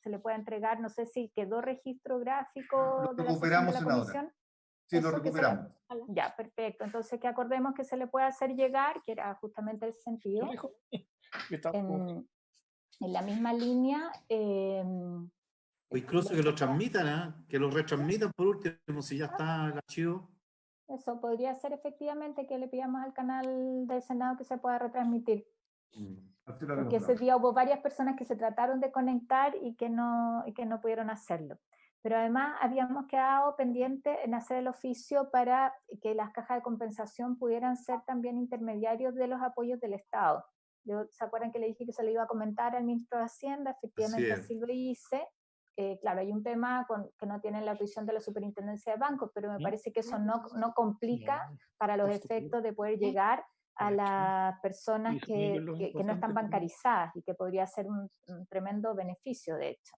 se le pueda entregar, no sé si quedó registro gráfico Lo de la sesión de la recuperamos, comisión. Sí, lo recuperamos. Ya, perfecto. Entonces que acordemos que se le puede hacer llegar, que era justamente el sentido, en la misma línea. O incluso que lo transmitan, ¿eh? Que lo retransmitan por último, si ya está el archivo. Eso podría ser efectivamente que le pidamos al canal del Senado que se pueda retransmitir. Porque ese día hubo varias personas que se trataron de conectar y que no pudieron hacerlo. Pero además habíamos quedado pendientes en hacer el oficio para que las cajas de compensación pudieran ser también intermediarios de los apoyos del Estado. ¿Se acuerdan que le dije que se lo iba a comentar al ministro de Hacienda? Efectivamente así lo hice. Claro, hay un tema que no tiene la autorización de la Superintendencia de Bancos, pero me parece que eso no complica para los efectos de poder llegar a las personas que no están bancarizadas y que podría ser un tremendo beneficio, de hecho,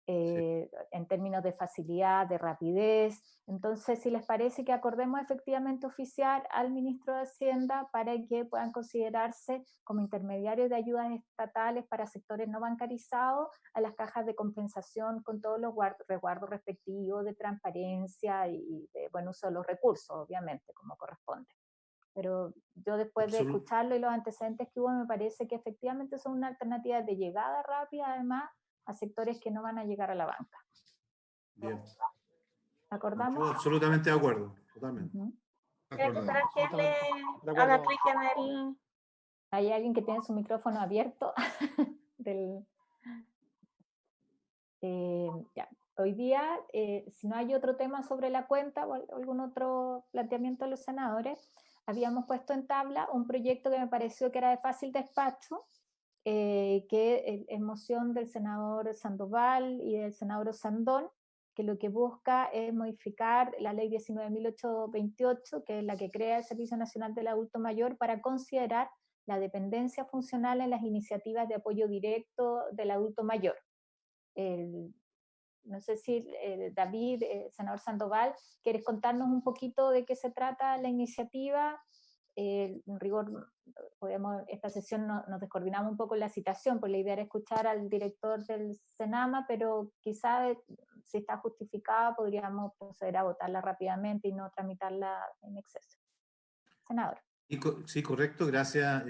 en términos de facilidad, de rapidez. Entonces, si les parece que acordemos efectivamente oficiar al ministro de Hacienda para que puedan considerarse como intermediarios de ayudas estatales para sectores no bancarizados a las cajas de compensación con todos los resguardos respectivos de transparencia y de buen uso de los recursos, obviamente, como corresponde. Pero yo después de escucharlo y los antecedentes que hubo, me parece que efectivamente son una alternativa de llegada rápida, además, a sectores que no van a llegar a la banca. Bien. ¿Acordamos? Yo absolutamente de acuerdo, totalmente. Hay que esperar que le haga clic en el... Hay alguien que tiene su micrófono abierto. Ya. Hoy día, si no hay otro tema sobre la cuenta o algún otro planteamiento de los senadores, habíamos puesto en tabla un proyecto que me pareció que era de fácil despacho, que es moción del senador Sandoval y del senador Sandón, que lo que busca es modificar la ley 19.828, que es la que crea el Servicio Nacional del Adulto Mayor, para considerar la dependencia funcional en las iniciativas de apoyo directo del adulto mayor. No sé si David, senador Sandoval, ¿quieres contarnos un poquito de qué se trata la iniciativa? En rigor, esta sesión nos descoordinamos un poco en la citación, porque la idea era escuchar al director del Senama, pero quizá si está justificada podríamos proceder a votarla rápidamente y no tramitarla en exceso. Senador. Sí, correcto, gracias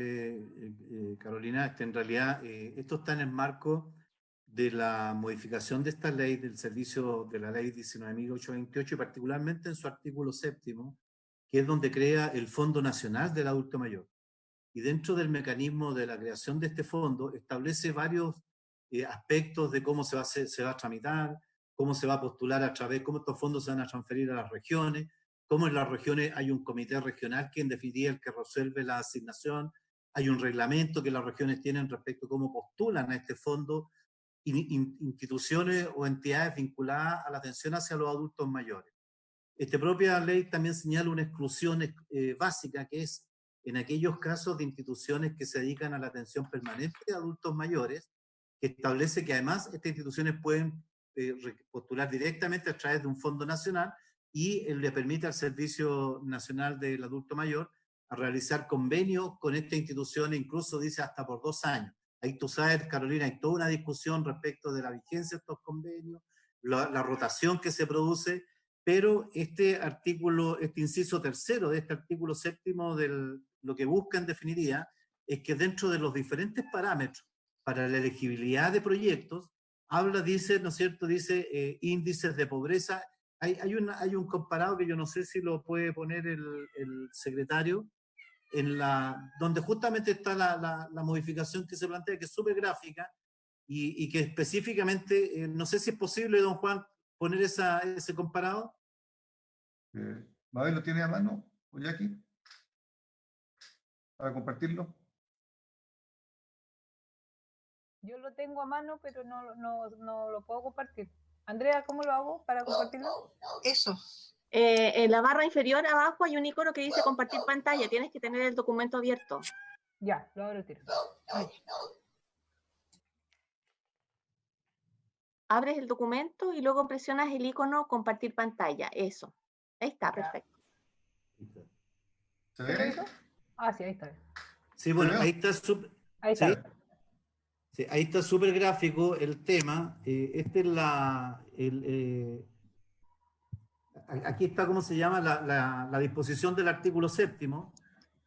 Carolina. En realidad esto está en el marco de la modificación de esta ley del servicio de la ley 19.828 y particularmente en su artículo 7º, que es donde crea el Fondo Nacional del Adulto Mayor. Y dentro del mecanismo de la creación de este fondo establece varios aspectos de cómo se va a tramitar, cómo se va a postular a través, cómo estos fondos se van a transferir a las regiones, cómo en las regiones hay un comité regional que en definitiva es el que resuelve la asignación, hay un reglamento que las regiones tienen respecto a cómo postulan a este fondo, instituciones o entidades vinculadas a la atención hacia los adultos mayores. Esta propia ley también señala una exclusión básica, que es en aquellos casos de instituciones que se dedican a la atención permanente de adultos mayores, que establece que además estas instituciones pueden postular directamente a través de un fondo nacional y le permite al Servicio Nacional del Adulto Mayor a realizar convenios con esta institución, incluso dice hasta por 2 años. Ahí tú sabes, Carolina, hay toda una discusión respecto de la vigencia de estos convenios, la rotación que se produce, pero este artículo, este inciso tercero de este artículo 7º, lo que busca en definitiva es que dentro de los diferentes parámetros para la elegibilidad de proyectos, dice, ¿no es cierto?, dice índices de pobreza. Hay un comparado que yo no sé si lo puede poner el secretario, donde justamente está la modificación que se plantea, que es súper gráfica y que específicamente, no sé si es posible, don Juan, poner ese comparado. ¿Mabel lo tiene a mano, o Jackie, para compartirlo? Yo lo tengo a mano, pero no lo puedo compartir. Andrea, ¿cómo lo hago para compartirlo? Eso. En la barra inferior abajo hay un icono que dice compartir pantalla. Tienes que tener el documento abierto. Ya, lo abro el tiro. Abres el documento y luego presionas el icono compartir pantalla. Eso. Ahí está, perfecto. ¿Se ve? Ah, sí, ahí está. Sí, bueno, ahí está. Ahí está. ¿Sí? Sí, ahí está súper gráfico el tema. Aquí está, ¿cómo se llama? La disposición del artículo 7º,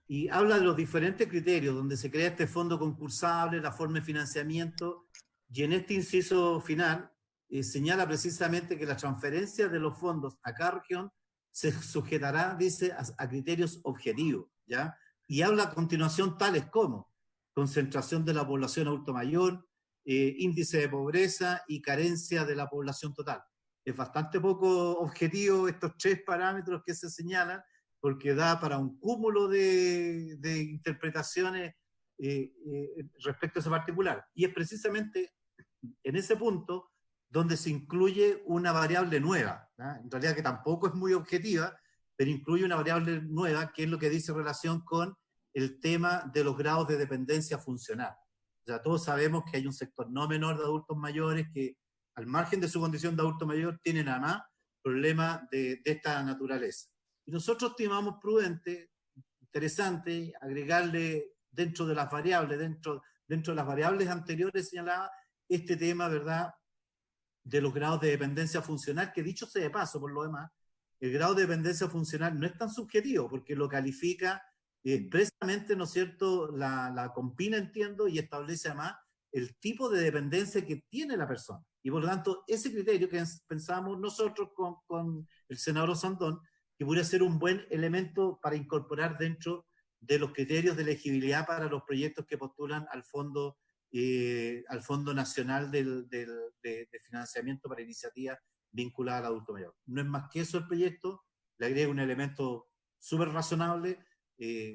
y habla de los diferentes criterios donde se crea este fondo concursable, la forma de financiamiento, y en este inciso final señala precisamente que la transferencia de los fondos a cada región se sujetará, dice, a criterios objetivos, ¿ya? Y habla a continuación tales como concentración de la población adulto mayor, índice de pobreza y carencia de la población total. Es bastante poco objetivo estos 3 parámetros que se señalan, porque da para un cúmulo de interpretaciones respecto a ese particular. Y es precisamente en ese punto donde se incluye una variable nueva, ¿no? En realidad que tampoco es muy objetiva, pero incluye una variable nueva, que es lo que dice relación con el tema de los grados de dependencia funcional. O sea, todos sabemos que hay un sector no menor de adultos mayores que, al margen de su condición de adulto mayor, tienen además problemas de esta naturaleza. Y nosotros estimamos prudente, interesante, agregarle dentro de las variables, dentro de las variables anteriores señaladas, este tema, ¿verdad?, de los grados de dependencia funcional, que dicho sea de paso, por lo demás, el grado de dependencia funcional no es tan subjetivo, porque lo califica expresamente, ¿no es cierto?, la Compina, entiendo, y establece además el tipo de dependencia que tiene la persona. Y por lo tanto, ese criterio que pensamos nosotros con el senador Sandón, que podría ser un buen elemento para incorporar dentro de los criterios de elegibilidad para los proyectos que postulan al Fondo Nacional de Financiamiento para Iniciativas vinculadas al adulto mayor. No es más que eso el proyecto, le agrega un elemento súper razonable,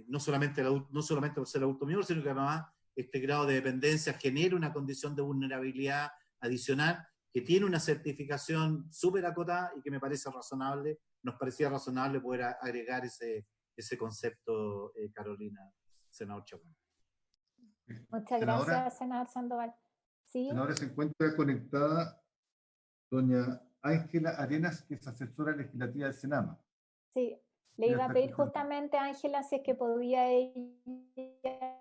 no solamente por ser adulto mayor, sino que además este grado de dependencia genera una condición de vulnerabilidad adicional que tiene una certificación súper acotada y que me parece razonable, nos parecía razonable poder agregar ese concepto, Carolina, senador Chacón. Muchas gracias, senador Sandoval. ¿Sí? Senadora, se encuentra conectada doña Ángela Arenas, que es asesora legislativa del Senama. Sí, le iba a pedir justamente a Ángela si es que podía ella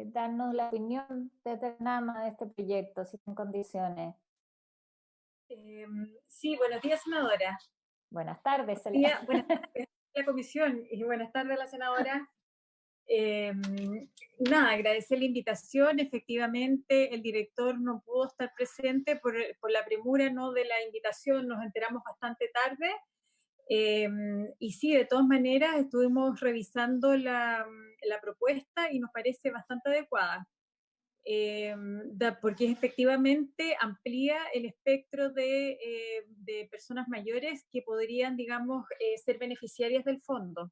darnos la opinión de Senama de este proyecto, si está en condiciones. Sí, buenos días, senadora. Buenas tardes. Buenas tardes a la comisión y buenas tardes a la senadora. Agradecer la invitación. Efectivamente, el director no pudo estar presente por la premura, ¿no?, de la invitación, nos enteramos bastante tarde. Y sí, de todas maneras, estuvimos revisando la propuesta y nos parece bastante adecuada. Porque efectivamente amplía el espectro de personas mayores que podrían, digamos, ser beneficiarias del fondo.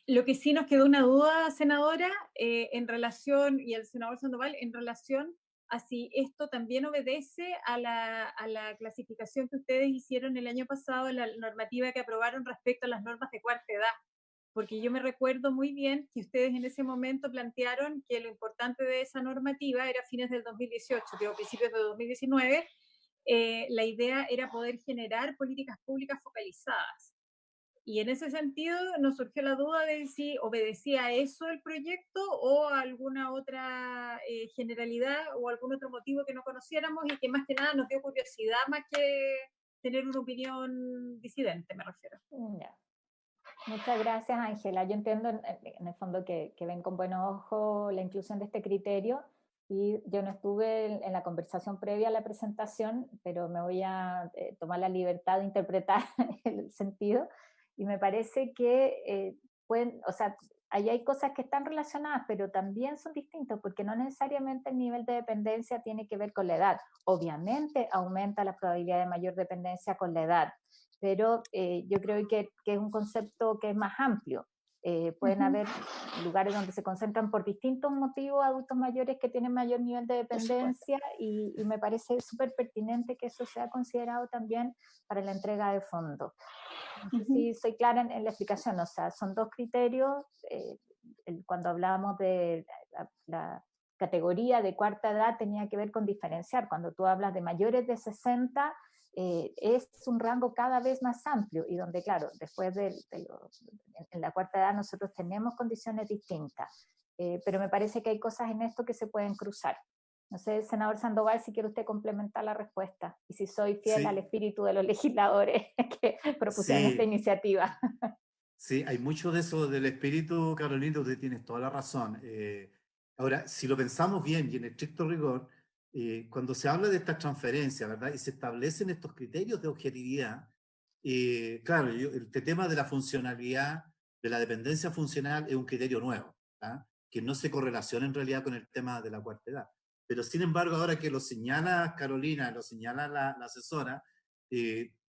Lo que sí nos quedó una duda, senadora, en relación, y al senador Sandoval, en relación a si esto también obedece a la clasificación que ustedes hicieron el año pasado, la normativa que aprobaron respecto a las normas de cuarta edad. Porque yo me recuerdo muy bien que ustedes en ese momento plantearon que lo importante de esa normativa era fines del 2018, digo, principios de 2019, la idea era poder generar políticas públicas focalizadas. Y en ese sentido nos surgió la duda de si obedecía a eso el proyecto o a alguna otra generalidad o algún otro motivo que no conociéramos y que más que nada nos dio curiosidad más que tener una opinión disidente, me refiero. Ya. Muchas gracias, Ángela. Yo entiendo en el fondo que ven con buenos ojos la inclusión de este criterio, y yo no estuve en la conversación previa a la presentación, pero me voy a tomar la libertad de interpretar el sentido, y me parece que ahí hay cosas que están relacionadas, pero también son distintas, porque no necesariamente el nivel de dependencia tiene que ver con la edad. Obviamente aumenta la probabilidad de mayor dependencia con la edad, pero yo creo que es un concepto que es más amplio. Pueden haber lugares donde se concentran por distintos motivos adultos mayores que tienen mayor nivel de dependencia, y me parece súper pertinente que eso sea considerado también para la entrega de fondos. No sé si soy clara en la explicación, o sea, son dos criterios. Cuando hablábamos de la categoría de cuarta edad tenía que ver con diferenciar. Cuando tú hablas de mayores de 60, es un rango cada vez más amplio, y donde, claro, después en la cuarta edad nosotros tenemos condiciones distintas. pero me parece que hay cosas en esto que se pueden cruzar. No sé, senador Sandoval, si quiere usted complementar la respuesta y si soy fiel al espíritu de los legisladores que propusieron esta iniciativa. Sí, hay mucho de eso del espíritu, Carolina, usted tiene toda la razón. Ahora, si lo pensamos bien y en estricto rigor, cuando se habla de estas transferencias, ¿verdad? Y se establecen estos criterios de objetividad, claro, el tema de la funcionalidad, de la dependencia funcional es un criterio nuevo, ¿verdad? Que no se correlaciona en realidad con el tema de la cuarta edad. Pero sin embargo, ahora que lo señala Carolina, lo señala la asesora,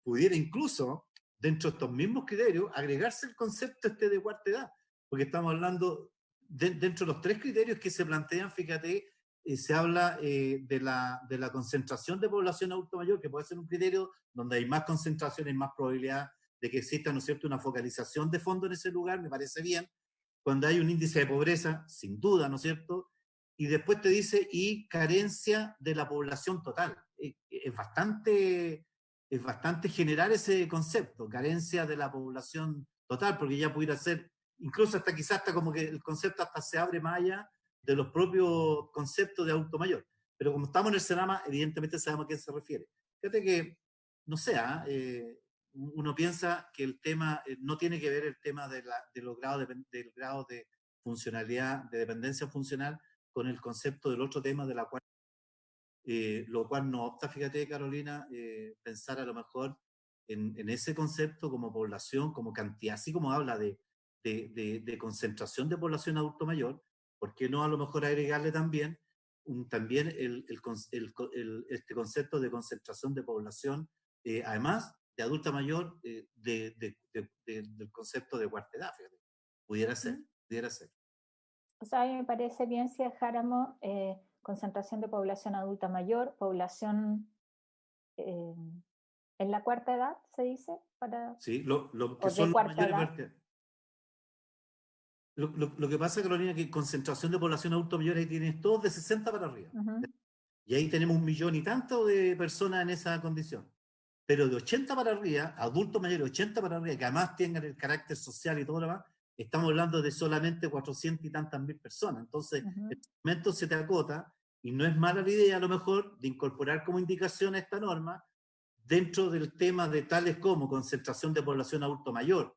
pudiera incluso, dentro de estos mismos criterios, agregarse el concepto de cuarta edad, porque estamos hablando, dentro de los 3 criterios que se plantean, fíjate, se habla de la concentración de población adulto mayor, que puede ser un criterio donde hay más concentración, hay más probabilidad de que exista, ¿no es cierto?, una focalización de fondo en ese lugar, me parece bien. Cuando hay un índice de pobreza, sin duda, ¿no es cierto?, y después te dice, y carencia de la población total. Es bastante general ese concepto, carencia de la población total, porque ya pudiera ser, incluso quizás hasta como que el concepto hasta se abre más allá de los propios conceptos de adulto mayor. Pero como estamos en el Senama, evidentemente sabemos a qué se refiere. Fíjate que, no sé, uno piensa que el tema no tiene que ver el tema del grado de funcionalidad, de dependencia funcional, con el concepto del otro tema de la cual, lo cual no opta, fíjate, Carolina, pensar a lo mejor en ese concepto como población, como cantidad, así como habla de concentración de población adulto mayor, ¿por qué no a lo mejor agregarle también este concepto de concentración de población, además de adulta mayor, del concepto de cuarta edad, fíjate? Pudiera ser. O sea, a mí me parece bien si dejáramos concentración de población adulta mayor, población en la cuarta edad, se dice, sí, lo que o son de cuarta edad. Lo que pasa, Carolina, es que concentración de población adulto mayor ahí tienes todos de 60 para arriba. Y ahí tenemos 1 millón y tanto de personas en esa condición. Pero de 80 para arriba, adultos mayores de 80 para arriba, que además tengan el carácter social y todo lo demás, estamos hablando de solamente 400 y tantas mil personas. Entonces, el momento se te acota y no es mala la idea, a lo mejor, de incorporar como indicación a esta norma dentro del tema de tales como concentración de población adulto mayor,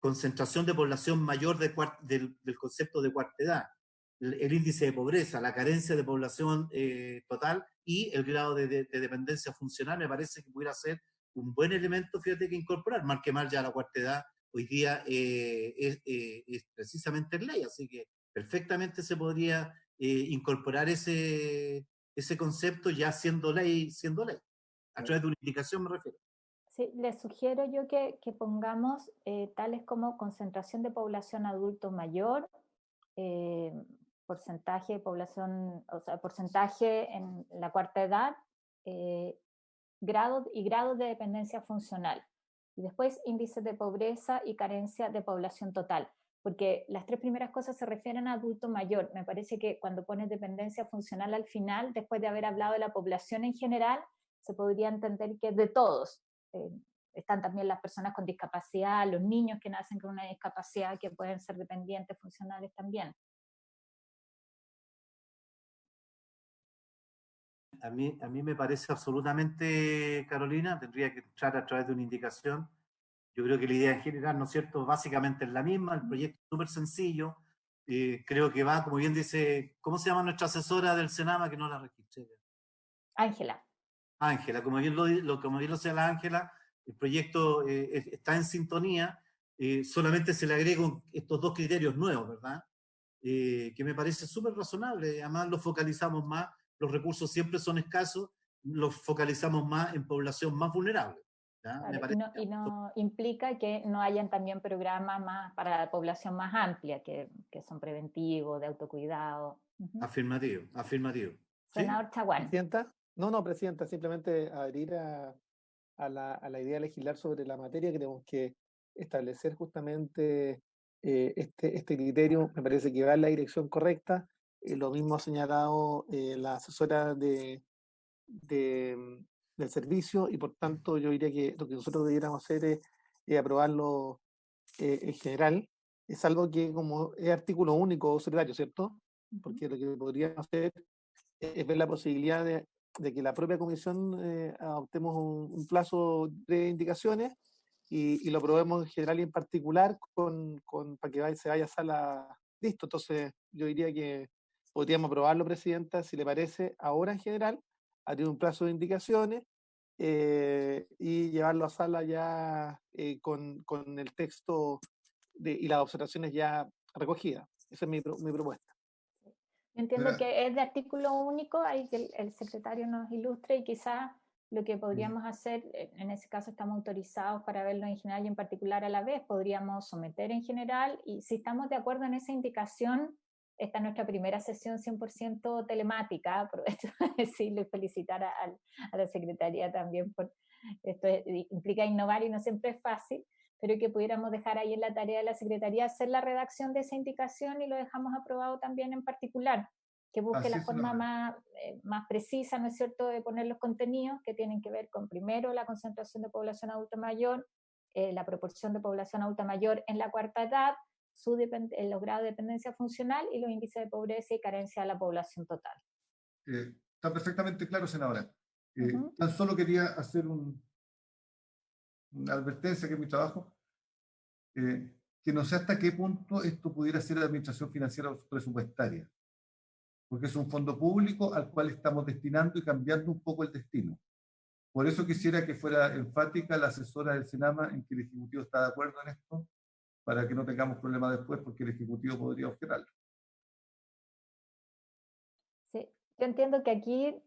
concentración de población mayor del concepto de cuarta edad, el índice de pobreza, la carencia de población total y el grado de dependencia funcional, me parece que pudiera ser un buen elemento, fíjate, que incorporar, mal que mal ya la cuarta edad hoy día es precisamente en ley, así que perfectamente se podría incorporar ese concepto ya siendo ley, a través de una indicación me refiero. Sí, les sugiero yo que pongamos tales como concentración de población adulto mayor, porcentaje de población, o sea, porcentaje en la cuarta edad, grado de dependencia funcional. Y después índices de pobreza y carencia de población total, porque las 3 primeras cosas se refieren a adulto mayor. Me parece que cuando pones dependencia funcional al final, después de haber hablado de la población en general, se podría entender que es de todos. Están también las personas con discapacidad, los niños que nacen con una discapacidad que pueden ser dependientes funcionales también. A mí me parece absolutamente, Carolina, tendría que entrar a través de una indicación. Yo creo que la idea en general, ¿no es cierto?, básicamente es la misma, el proyecto es súper sencillo, creo que va, como bien dice, ¿cómo se llama nuestra asesora del Senama que no la registré? Ángela, como bien lo señala Ángela, el proyecto está en sintonía, solamente se le agregan estos 2 criterios nuevos, ¿verdad? Que me parece súper razonable, además lo focalizamos más, los recursos siempre son escasos, los focalizamos más en población más vulnerable. Claro, y no implica que no hayan también programas más para la población más amplia, que son preventivos, de autocuidado. Afirmativo. Senador Chaguán. ¿Presidenta? No, Presidenta, simplemente adherir a la idea de legislar sobre la materia. Creemos que establecer justamente este criterio me parece que va en la dirección correcta. Lo mismo ha señalado la asesora del servicio, y por tanto yo diría que lo que nosotros debiéramos hacer es aprobarlo en general. salvo que como es artículo único, secretario, ¿cierto? Porque lo que podríamos hacer es ver la posibilidad de que la propia comisión adoptemos un plazo de indicaciones y lo probemos en general y en particular para que se vaya a sala listo. Entonces, yo diría que podríamos aprobarlo, Presidenta, si le parece, ahora en general, abrir un plazo de indicaciones y llevarlo a sala ya con el texto y las observaciones ya recogidas. Esa es mi propuesta. Yo entiendo que es de artículo único, ahí que el secretario nos ilustre y quizás lo que podríamos hacer, en ese caso estamos autorizados para verlo en general y en particular a la vez, podríamos someter en general y si estamos de acuerdo en esa indicación, esta es nuestra primera sesión 100% telemática, aprovecho de decirlo y felicitar a la Secretaría también por esto, implica innovar y no siempre es fácil, pero que pudiéramos dejar ahí en la tarea de la Secretaría hacer la redacción de esa indicación y lo dejamos aprobado también en particular, que busque la forma más precisa, ¿no es cierto?, de poner los contenidos que tienen que ver con, primero, la concentración de población adulta mayor, la proporción de población adulta mayor en la cuarta edad, los grados de dependencia funcional y los índices de pobreza y carencia de la población total. Está perfectamente claro, senadora. Tan solo quería hacer una advertencia, que es mi trabajo, que no sé hasta qué punto esto pudiera ser administración financiera o presupuestaria, porque es un fondo público al cual estamos destinando y cambiando un poco el destino. Por eso quisiera que fuera enfática la asesora del Senama en que el Ejecutivo está de acuerdo en esto, para que no tengamos problemas después, porque el Ejecutivo podría objetarlo. Sí, yo entiendo que aquí,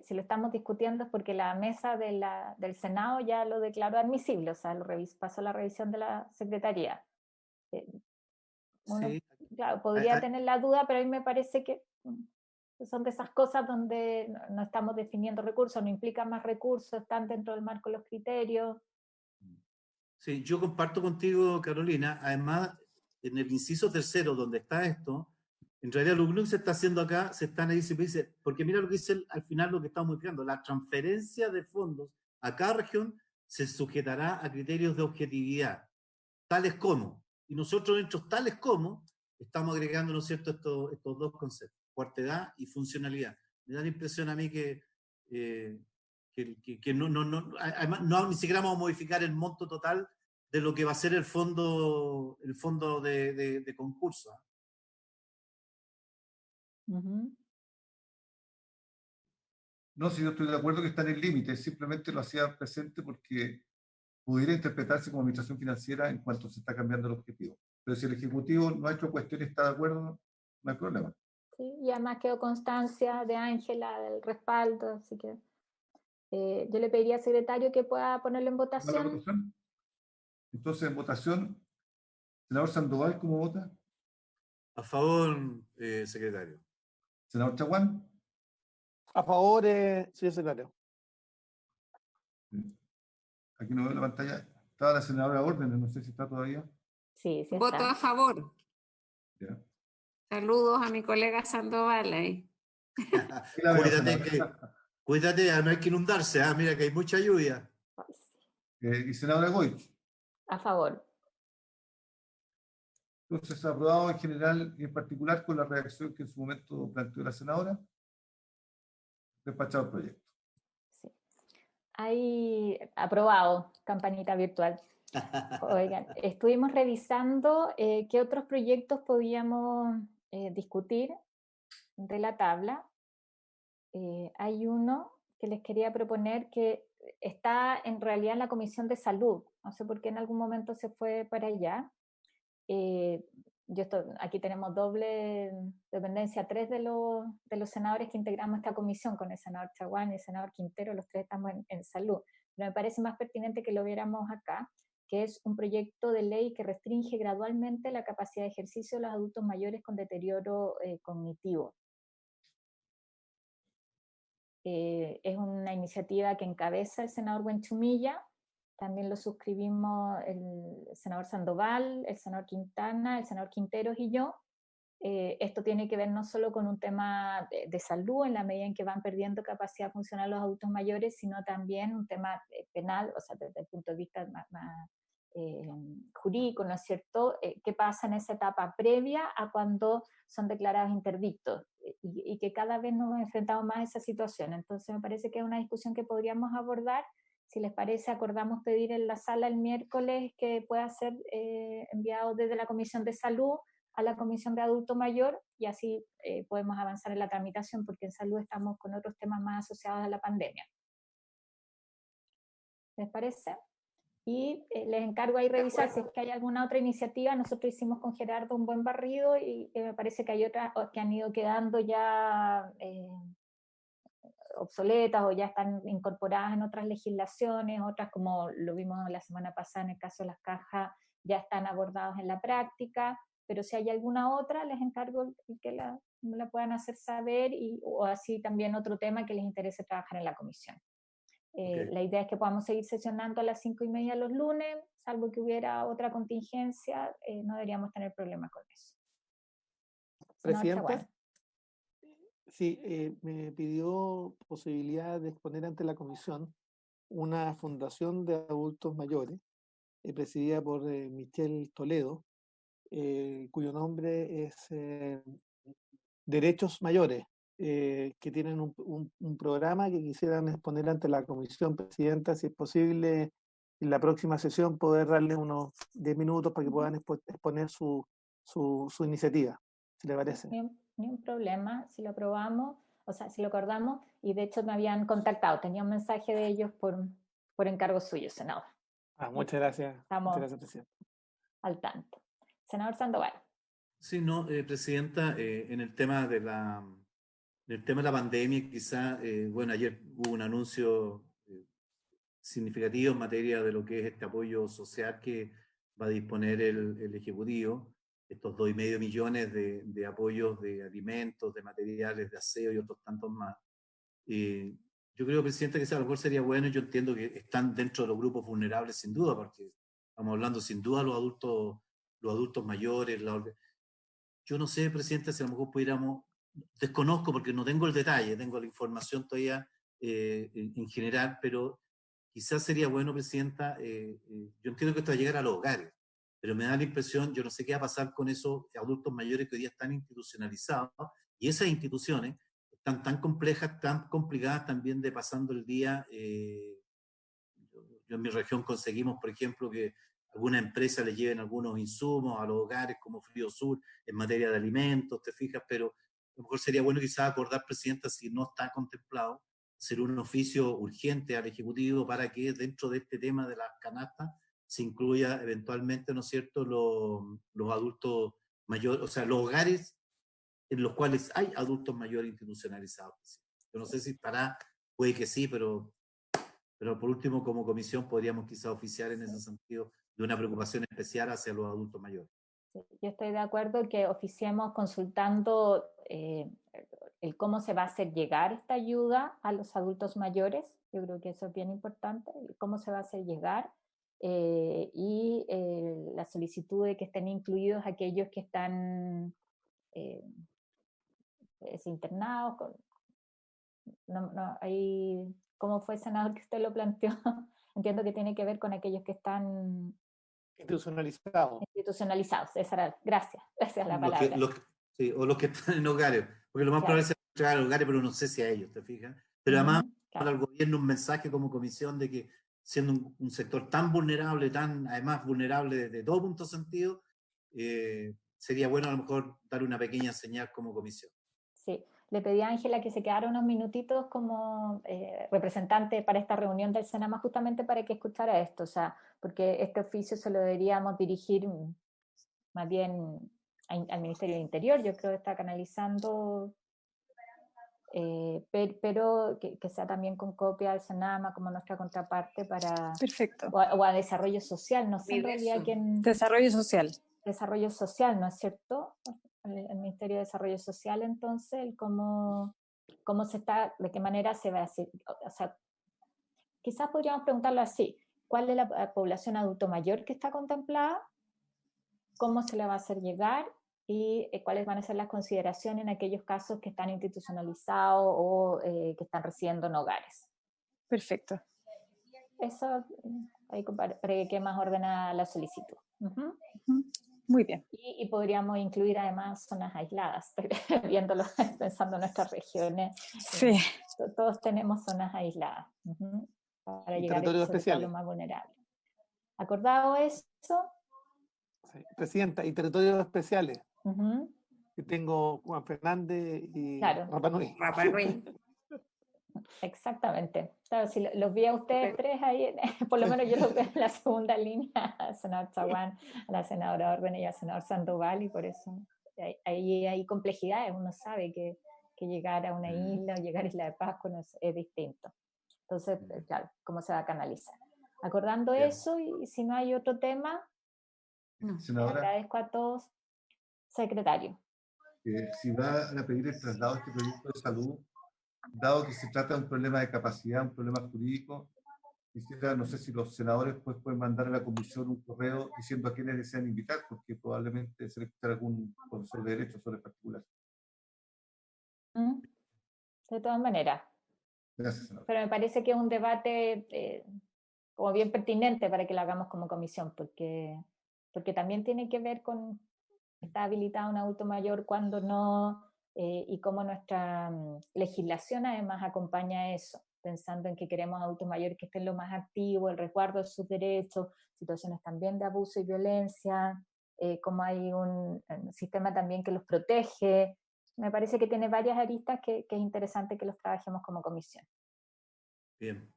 si lo estamos discutiendo, es porque la mesa del Senado ya lo declaró admisible, o sea, pasó la revisión de la Secretaría. Uno, Sí. claro, podría tener la duda, pero a mí me parece que son de esas cosas donde no estamos definiendo recursos, no implica más recursos, están dentro del marco de los criterios. Sí, yo comparto contigo, Carolina. Además, en el inciso tercero, donde está esto, en realidad lo único que se está haciendo acá, se dice, porque mira lo que dice al final, lo que estamos modificando, la transferencia de fondos a cada región se sujetará a criterios de objetividad, tales como, y nosotros dentro tales como, estamos agregando, ¿no es cierto?, estos dos conceptos, cuarta y funcionalidad. Me da la impresión a mí que además ni siquiera vamos a modificar el monto total de lo que va a ser el fondo de concurso. No, si yo estoy de acuerdo que está en el límite, simplemente lo hacía presente porque pudiera interpretarse como administración financiera en cuanto se está cambiando el objetivo. Pero si el Ejecutivo no ha hecho cuestión y está de acuerdo, no hay problema. Sí, y además quedó constancia de Ángela del respaldo, así que yo le pediría al secretario que pueda ponerlo en votación. Entonces, en votación, senador Sandoval, ¿cómo vota? A favor, secretario. Senador Chaguán. A favor, señor secretario. Aquí no veo la pantalla. Estaba la senadora Órdenes, no sé si está todavía. Sí, sí Voto está. a favor. Ya. Saludos a mi colega Sandoval ahí. Cuídate, no hay que inundarse, mira que hay mucha lluvia. Y senadora Goich. A favor. Entonces, aprobado en general y en particular con la redacción que en su momento planteó la senadora. Despachado el proyecto. Sí. Ahí, aprobado, campanita virtual. Oigan, estuvimos revisando qué otros proyectos podíamos discutir de la tabla. Hay uno que les quería proponer que está en realidad en la Comisión de Salud. No sé por qué en algún momento se fue para allá. Aquí tenemos doble dependencia, 3 de los senadores que integramos esta comisión, con el senador Chaguán y el senador Quintero, los 3 estamos en salud. Pero me parece más pertinente que lo viéramos acá, que es un proyecto de ley que restringe gradualmente la capacidad de ejercicio de los adultos mayores con deterioro cognitivo. Es una iniciativa que encabeza el senador Buenchumilla, también lo suscribimos el senador Sandoval, el senador Quintana, el senador Quinteros y yo. Esto tiene que ver no solo con un tema de salud, en la medida en que van perdiendo capacidad funcional los adultos mayores, sino también un tema penal, o sea, desde el punto de vista más jurídico, ¿no es cierto? ¿Qué pasa en esa etapa previa a cuando son declarados interdictos? Y que cada vez nos enfrentamos más a esa situación. Entonces me parece que es una discusión que podríamos abordar. Si les parece, acordamos pedir en la sala el miércoles que pueda ser enviado desde la Comisión de Salud a la Comisión de Adulto Mayor, y así podemos avanzar en la tramitación, porque en salud estamos con otros temas más asociados a la pandemia. ¿Les parece? Y les encargo ahí revisar si es que hay alguna otra iniciativa. Nosotros hicimos con Gerardo un buen barrido y me parece que hay otras que han ido quedando ya obsoletas o ya están incorporadas en otras legislaciones, otras, como lo vimos la semana pasada en el caso de las cajas, ya están abordados en la práctica, pero si hay alguna otra, les encargo que la puedan hacer saber, o así también otro tema que les interese trabajar en la comisión. La idea es que podamos seguir sesionando a las 5:30 los lunes, salvo que hubiera otra contingencia, no deberíamos tener problemas con eso. Presidenta, sí, me pidió posibilidad de exponer ante la comisión una fundación de adultos mayores, presidida por Michelle Toledo, cuyo nombre es Derechos Mayores, que tienen un programa que quisieran exponer ante la comisión. Presidenta, si es posible, en la próxima sesión poder darle unos 10 minutos para que puedan exponer su iniciativa, si le parece. Ni un problema, si lo aprobamos, o sea, si lo acordamos, y de hecho me habían contactado, tenía un mensaje de ellos por encargo suyo, senador. Muchas gracias. Estamos muchas gracias, presidenta. Al tanto. Senador Sandoval. Sí, no, presidenta, en el tema de la pandemia, quizá, bueno, ayer hubo un anuncio significativo en materia de lo que es este apoyo social que va a disponer el Ejecutivo, estos 2,5 millones de apoyos de alimentos, de materiales de aseo y otros tantos más. Yo creo, presidenta, que a lo mejor sería bueno, y yo entiendo que están dentro de los grupos vulnerables sin duda, porque estamos hablando sin duda de los adultos mayores. Yo no sé, presidenta, si a lo mejor pudiéramos, desconozco porque no tengo el detalle, tengo la información todavía en general, pero quizás sería bueno, presidenta, yo entiendo que esto va a llegar a los hogares, pero me da la impresión, yo no sé qué va a pasar con esos adultos mayores que hoy día están institucionalizados, y esas instituciones están tan complejas, tan complicadas también de pasando el día. Yo en mi región conseguimos, por ejemplo, que alguna empresa les lleven algunos insumos a los hogares como Frío Sur en materia de alimentos, te fijas, pero a lo mejor sería bueno quizás acordar, presidenta, si no está contemplado, hacer un oficio urgente al Ejecutivo para que dentro de este tema de las canastas se incluya eventualmente, ¿no es cierto?, los adultos mayores, o sea, los hogares en los cuales hay adultos mayores institucionalizados. Yo no sé si puede que sí, pero por último, como comisión, podríamos quizá oficiar en ese sentido de una preocupación especial hacia los adultos mayores. Sí, yo estoy de acuerdo que oficiemos consultando el cómo se va a hacer llegar esta ayuda a los adultos mayores. Yo creo que eso es bien importante, cómo se va a hacer llegar, y la solicitud de que estén incluidos aquellos que están internados. Ahí, ¿cómo fue, senador, que usted lo planteó? Entiendo que tiene que ver con aquellos que están institucionalizados. Esa era, gracias a la palabra. Sí, o los que están en hogares, porque lo más probable es entrar a hogares, pero no sé si a ellos, ¿te fijas? Pero además, para el gobierno un mensaje como comisión de que siendo un sector tan vulnerable, además vulnerable desde todo punto de sentido, sería bueno a lo mejor dar una pequeña señal como comisión. Sí, le pedí a Ángela que se quedara unos minutitos como representante para esta reunión del Senama, justamente para que escuchara esto, o sea, porque este oficio se lo deberíamos dirigir más bien al Ministerio del Interior, yo creo que está canalizando, pero que sea también con copia al Senama como nuestra contraparte para... Perfecto. O a Desarrollo Social, no sé en realidad quién... Desarrollo Social. Desarrollo Social, ¿no es cierto? El Ministerio de Desarrollo Social, entonces, cómo se está, de qué manera se va a hacer, o sea, quizás podríamos preguntarlo así: ¿cuál es la población adulto mayor que está contemplada? ¿Cómo se le va a hacer llegar? Y cuáles van a ser las consideraciones en aquellos casos que están institucionalizados o que están residiendo en hogares. Perfecto. eso ahí para que quede más ordenada la solicitud. Muy bien. Y podríamos incluir además zonas aisladas, viéndolo, pensando en nuestras regiones. Sí. Todos tenemos zonas aisladas para llegar a lo más vulnerable. ¿Acordado eso? Sí. Presidenta, y territorios especiales. Que tengo Juan Fernández y Rapa Nui. Exactamente. Claro, si los vi a ustedes tres ahí, por lo menos yo los veo en la segunda línea, al senador Chaguán, a la senadora Órdenes y al senador Sandoval, y por eso ahí hay complejidades. Uno sabe que llegar a una isla o llegar a Isla de Pascua es distinto. Entonces, claro, ¿cómo se va a canalizar? Acordando eso, y si no hay otro tema, les agradezco a todos. Secretario. Si van a pedir el traslado de este proyecto de salud, dado que se trata de un problema de capacidad, un problema jurídico, quisiera, no sé si los senadores pues, pueden mandar a la comisión un correo diciendo a quiénes desean invitar, porque probablemente se les escuchará algún profesor de derecho sobre particular. De todas maneras. Gracias, senador. Pero me parece que es un debate como bien pertinente para que lo hagamos como comisión, porque también tiene que ver con está habilitado un adulto mayor, cuando no, y cómo nuestra legislación además acompaña eso, pensando en que queremos adultos mayores que estén lo más activos, el resguardo de sus derechos, situaciones también de abuso y violencia, como hay un sistema también que los protege. Me parece que tiene varias aristas que es interesante que los trabajemos como comisión. Bien.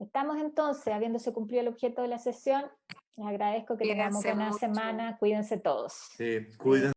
Estamos entonces, habiéndose cumplido el objeto de la sesión, les agradezco que tengamos buena semana, cuídense todos. Sí, cuídense.